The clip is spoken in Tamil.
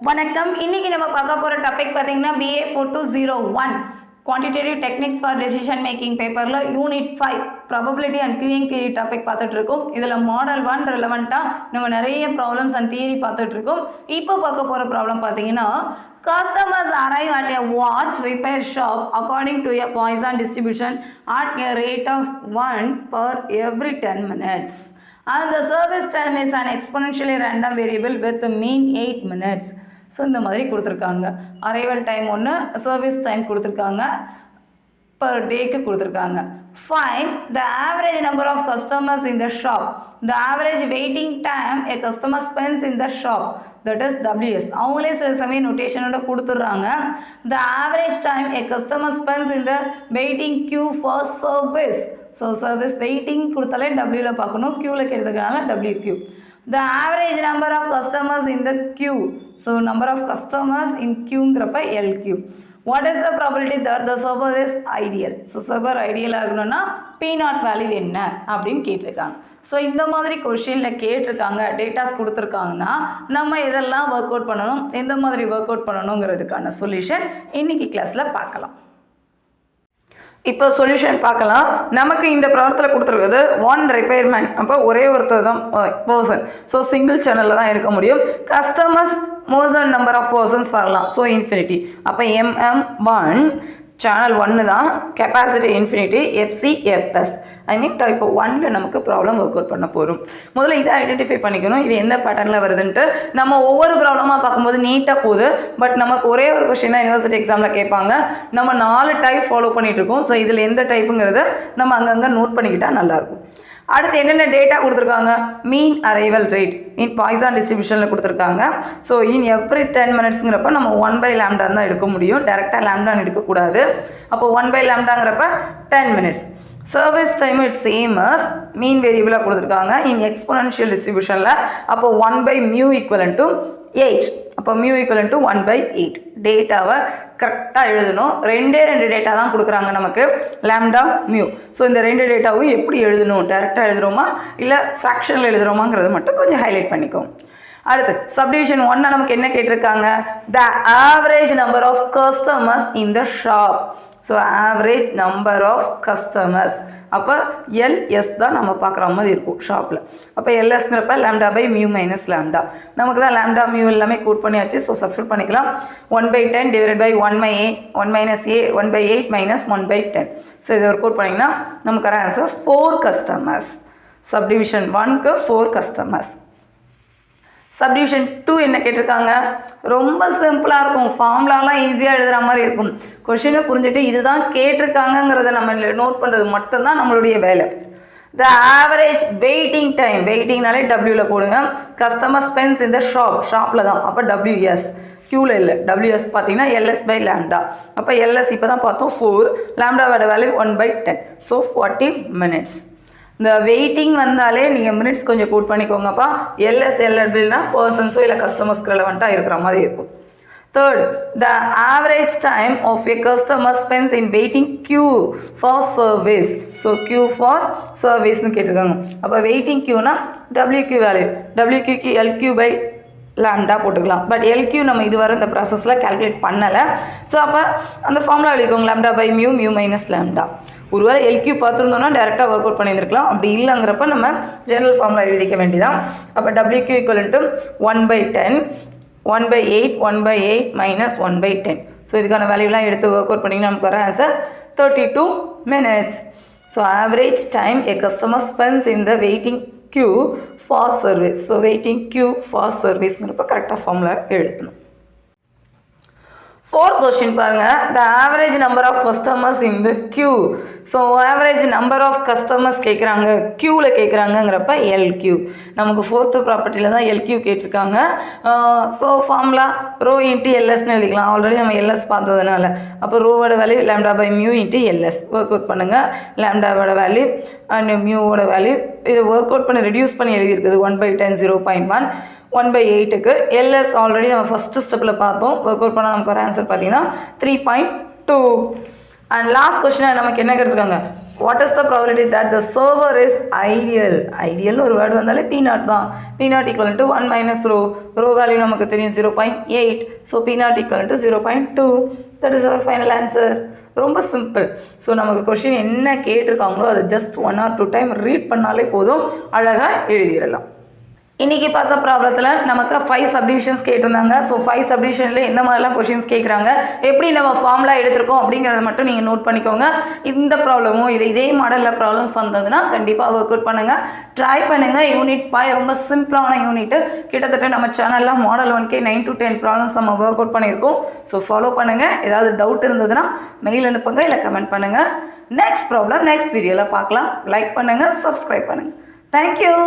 வணக்கம். இன்னைக்கு நம்ம பார்க்க போற டாபிக் பாத்தீங்கன்னா BA4201 quantitative techniques for decision making பேப்பர்ல unit 5 probability and queuing theory topic பார்த்துட்டு இருக்கோம். இதுல மாடல் 1 ரெலவெண்டா நம்ம நிறைய ப்ராப்ளம்ஸ் அண்ட் தியரி பார்த்துட்டு இருக்கோம். இப்போ பார்க்க போற ப்ராப்ளம் பாத்தீங்கன்னா customers arrive at a watch repair shop according to a poisson distribution at a rate of 1 per every 10 minutes. And the service time is an exponentially random variable with the mean 8 minutes. So இந்த மாதிரி கொடுத்துருக்காங்க. அரைவல் டைம் ஒன்று, சர்வீஸ் டைம் கொடுத்துருக்காங்க, பர் டேக்கு கொடுத்துருக்காங்க. Find the average number of customers in the shop. The average waiting time a customer spends in the shop, that is WS. அவங்களே சில சமயம் நோட்டேஷனோட கொடுத்துட்றாங்க. The average time a customer spends in the waiting queue for service. So service waiting கொடுத்தாலே டபிள்யூவில் பார்க்கணும், க்யூவில் கேட்டதுனால WQ. The average number of customers in the queue. So number of customers in queuங்கிறப்ப LQ. What is the probability that the server is ideal? So server ideal ஆகணும்னா P0 வேல்யூ என்ன அப்படின்னு கேட்டிருக்காங்க. ஸோ இந்த மாதிரி கொஷினில் கேட்டிருக்காங்க, டேட்டாஸ் கொடுத்துருக்காங்கன்னா நம்ம இதெல்லாம் ஒர்க் அவுட் பண்ணணும், எந்த மாதிரி ஒர்க் அவுட் பண்ணணுங்கிறதுக்கான சொல்யூஷன் இன்னைக்கு கிளாஸில் பார்க்கலாம். இப்போ சொல்யூஷன் பார்க்கலாம். நமக்கு இந்த ப்ராப்ளத்தில் கொடுத்துருக்குது ஒன் ரிப்பேர்மேன், அப்போ ஒரே ஒருத்தர் தான் பர்சன். ஸோ சிங்கிள் சேனலில் தான் எடுக்க முடியும். Customers more than number of persons வரலாம். ஸோ இன்ஃபினிட்டி, அப்போ MM1 சேனல் 1 தான், capacity infinity, FC FS. I mean type 1ல நமக்கு ப்ராப்ளம் ஒர்க் அவுட் பண்ண போகிறோம். முதல்ல இதை ஐடென்டிஃபை பண்ணிக்கணும், இது எந்த பேட்டர்னில் வருதுன்ட்டு. நம்ம ஒவ்வொரு ப்ராப்ளமாக பார்க்கும்போது நீட்டாக போகுது, பட் நமக்கு ஒரே ஒரு கொஸ்டின் தான் யூனிவர்சிட்டி எக்ஸாமில் கேட்பாங்க. நம்ம 4 டைப் ஃபாலோ பண்ணிகிட்டு இருக்கோம். ஸோ இதில் எந்த டைப்புங்கிறத நம்ம அங்கங்கே நோட் பண்ணிக்கிட்டால் நல்லாயிருக்கும். அடுத்து என்னென்ன டேட்டா கொடுத்துருக்காங்க? மீன் அரைவல் ரேட் இன் பாய்சான் டிஸ்ட்ரிபியூஷனில் கொடுத்துருக்காங்க. ஸோ இன் எவ்ரி 10 மினிட்ஸுங்கிறப்ப நம்ம 1/λ தான் எடுக்க முடியும், டேரெக்டாக லேம்டான்னு எடுக்கக்கூடாது. அப்போ 1/λங்கிறப்ப 10 minutes. Service time it same as mean வேரியபிளாக கொடுத்துருக்காங்க இன் எக்ஸ்பொனன்ஷியல் டிஸ்ட்ரிபியூஷனில். அப்போ 1/μ = 8. அப்போ μ = 1/8. டேட்டாவை கரெக்டாக எழுதணும். ரெண்டு டேட்டா தான் கொடுக்குறாங்க நமக்கு, லாம்டா மியூ. ஸோ இந்த 2 டேட்டாவும் எப்படி எழுதணும், டேரெக்டாக எழுதுகிறோமா இல்லை ஃப்ராக்ஷனில் எழுதுகிறோமாங்கிறத மட்டும் கொஞ்சம் ஹைலைட் பண்ணிக்கோம். அடுத்து சப்டிவிஷன் 1 நமக்கு என்ன கேட்டிருக்காங்க? The average number of customers in the shop. So average number of customers, அப்போ LS தான் நம்ம பார்க்குற மாதிரி இருக்கும் ஷாப்பில். அப்போ LSங்கிறப்ப λ/μ - λ. நமக்கு தான் λ μ எல்லாமே கூட் பண்ணியாச்சு. ஸோ சப்ஸ்டிட்யூட் பண்ணிக்கலாம். 1/10 / 1/8 - 1/10. ஸோ இதை ஒரு கூட் பண்ணிங்கன்னா நமக்கு வர ஆன்சர் 4 கஸ்டமர்ஸ். சப்டிவிஷன் 1க்கு 4 கஸ்டமர்ஸ். சப்டிவிஷன் 2 என்ன கேட்டிருக்காங்க? ரொம்ப சிம்பிளாக இருக்கும், ஃபார்முலாலாம் ஈஸியாக எழுதுகிற மாதிரி இருக்கும். கொஷினை புரிஞ்சுட்டு இதுதான் கேட்டிருக்காங்கங்கிறத நம்ம நோட் பண்ணுறது மட்டும்தான் நம்மளுடைய வேலை. த ஆவரேஜ் வெயிட்டிங் டைம், வெயிட்டிங்னாலே டபிள்யூவில் போடுங்க. கஸ்டமர் ஸ்பென்ஸ் இந்த ஷாப்பில் தான், அப்போ WS. க்யூவில் இல்லை, WS பார்த்தீங்கன்னா LS/λ. அப்போ LS இப்போ தான் பார்த்தோம் 4, லாம்டாவோட வேல்யூ 1/10. So 40 minutes. இந்த வெயிட்டிங் வந்தாலே நீங்கள் மினிட்ஸ் கொஞ்சம் கூட் பண்ணிக்கோங்கப்பா. LS அப்படின்னா பர்சன்ஸோ இல்லை கஸ்டமர்ஸ்க்கு ரெலவெண்ட்டாக இருக்கிற மாதிரி இருக்கும். Third, the average time of a customer spends in waiting queue for service. So queue for சர்வீஸ்னு கேட்டிருக்காங்க. அப்போ வெயிட்டிங் கியூனா WQ வேல்யூ, WQக்கு LQ/λ போட்டுக்கலாம். பட் LQ நம்ம இதுவரை இந்த ப்ராசஸில் கால்குலேட் பண்ணலை. ஸோ அப்போ அந்த ஃபார்முலா எழுதிக்கோங்க, λ/μ - λ. ஒருவேளை LQ பார்த்துருந்தோம்னா டேரெக்டாக ஒர்க் அவுட் பண்ணியிருந்துருக்கலாம். அப்படி இல்லைங்கிறப்ப நம்ம ஜெனரல் ஃபார்முலா எழுதிக்க வேண்டியதான். அப்போ WQ = 1/10, 1/8, 1/8 - 1/10. ஸோ இதுக்கான வேல்யூலாம் எடுத்து ஒர்க் அவுட் பண்ணிங்கன்னா நமக்கு வர answer 32 minutes. So average time a customer spends in the waiting queue for service. So waiting queue for சர்வீஸ்ங்கிறப்ப கரெக்டாக ஃபார்முலா எழுதணும். 4th கொஸ்டின் பாருங்க. The average number of customers in the queue. So average number of customers கேட்குறாங்க, க்யூவில் கேட்குறாங்கங்கிறப்ப LQ. நமக்கு 4th ப்ராப்பர்ட்டியில் தான் LQ கேட்டிருக்காங்க. ஸோ ஃபார்முலா ρ × LSன்னு எழுதிக்கலாம். ஆல்ரெடி நம்ம LS பார்த்ததுனால. அப்போ ரோவோட வேல்யூ λ/μ × LS. ஒர்க் அவுட் பண்ணுங்கள். லாம்டாவோட வேல்யூ அண்ட் மியூவோட வேல்யூ இதை ஒர்க் அவுட் பண்ணி ரெடியூஸ் பண்ணி எழுதியிருக்குது. 1/10 0.1, 1/8க்கு LS ஆல்ரெடி நம்ம ஃபஸ்ட்டு ஸ்டெப்பில் பார்த்தோம். ஒர்க் அவுட் பண்ணால் நமக்கு ஒரு ஆன்சர் பார்த்தீங்கன்னா 3.2. அண்ட் லாஸ்ட் கொஸ்டின் நமக்கு என்ன கேட்டிருக்காங்க? What is the probability that the server is idle? ஐடியல்னு ஒரு வேர்டு வந்தாலே P நாட் தான். P naught equal to 1 minus rho. Rho value நமக்கு தெரியும் 0.8. So P naught equal to 0.2. That is our final answer. ரொம்ப சிம்பிள். ஸோ நமக்கு கொஷின் என்ன கேட்டிருக்காங்களோ அதை ஜஸ்ட் 1 or 2 டைம் ரீட் பண்ணாலே போதும், அழகாக எழுதிடலாம். இன்றைக்கி பார்த்த ப்ராப்ளத்தில் நமக்கு 5 சப்டிவிஷன்ஸ் கேட்டிருந்தாங்க. ஸோ 5 சப்டிவிஷனில் எந்த மாதிரிலாம் கொஷின்ஸ் கேட்குறாங்க, எப்படி நம்ம ஃபார்முலா எடுத்திருக்கோம் அப்படிங்கிறத மட்டும் நீங்கள் நோட் பண்ணிக்கோங்க. இந்த ப்ராப்ளமும் இதே மாடலில் ப்ராப்ளம்ஸ் வந்ததுன்னா கண்டிப்பாக ஒர்க் அவுட் பண்ணுங்கள், ட்ரை பண்ணுங்கள். யூனிட் 5 ரொம்ப சிம்பிளான யூனிட்டு. கிட்டத்தட்ட நம்ம சேனலில் மாடல் 1K 9 to 10 ப்ராப்ளம்ஸ் நம்ம ஒர்க் அவுட் பண்ணியிருக்கோம். ஸோ ஃபாலோ பண்ணுங்கள். ஏதாவது டவுட் இருந்ததுன்னா மெயில் அனுப்புங்க, இல்லை கமெண்ட் பண்ணுங்கள். நெக்ஸ்ட் ப்ராப்ளம் நெக்ஸ்ட் வீடியோவில் பார்க்கலாம். லைக் பண்ணுங்கள், சப்ஸ்கிரைப் பண்ணுங்கள். தேங்க்யூ.